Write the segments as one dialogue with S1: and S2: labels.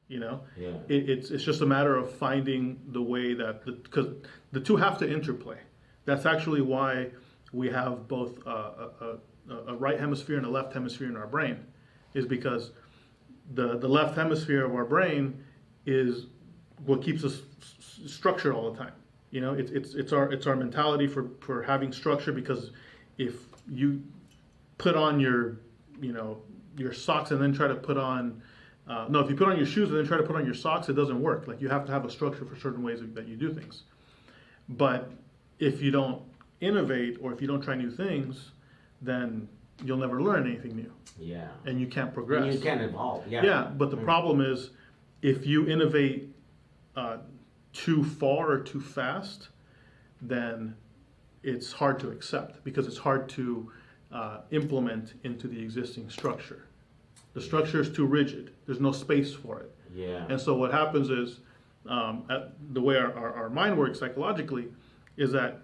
S1: You know,
S2: Yeah.
S1: It's just a matter of finding the way that because the two have to interplay. That's actually why we have both a right hemisphere and a left hemisphere in our brain, is because the left hemisphere of our brain is what keeps us structured all the time. You know, it's our mentality for having structure, because if you put on your socks and then try to put on if you put on your shoes and then try to put on your socks, it doesn't work. Like, you have to have a structure for certain ways that you do things. But if you don't innovate, or if you don't try new things, then you'll never learn anything new.
S2: Yeah.
S1: And you can't progress.
S2: And you can't evolve. Yeah.
S1: Yeah, but the problem is, if you innovate too far or too fast, then it's hard to accept, because it's hard to implement into the existing structure. The structure is too rigid. There's no space for it.
S2: Yeah.
S1: And so what happens is, the way our mind works psychologically, is that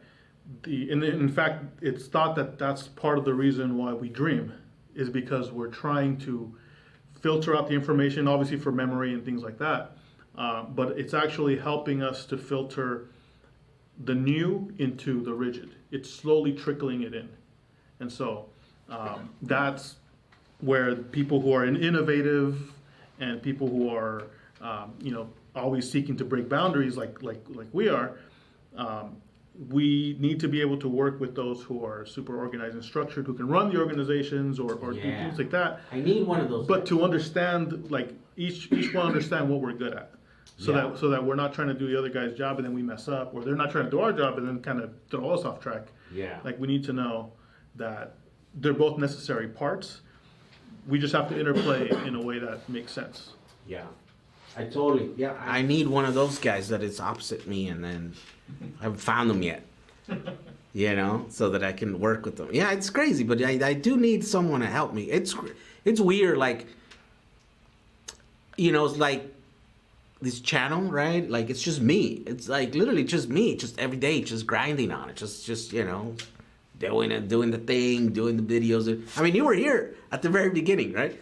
S1: in fact, it's thought that that's part of the reason why we dream, is because we're trying to filter out the information, obviously for memory and things like that. But it's actually helping us to filter the new into the rigid. It's slowly trickling it in. And so that's where people who are innovative and people who are always seeking to break boundaries like we are, we need to be able to work with those who are super organized and structured, who can run the organizations or do things like that.
S2: I need one of those.
S1: But to understand, like, each one understand what we're good at. So that we're not trying to do the other guy's job and then we mess up, or they're not trying to do our job and then kind of throw us off track.
S2: Yeah.
S1: Like, we need to know that they're both necessary parts. We just have to interplay in a way that makes sense.
S2: Yeah. I need one of those guys that is opposite me, and then I haven't found them yet. So that I can work with them. Yeah, it's crazy, but I do need someone to help me. It's weird, like, it's like this channel, right? Like, it's just me. It's like literally just me, just every day, just grinding on it, just doing the thing, doing the videos. I mean, you were here at the very beginning, right?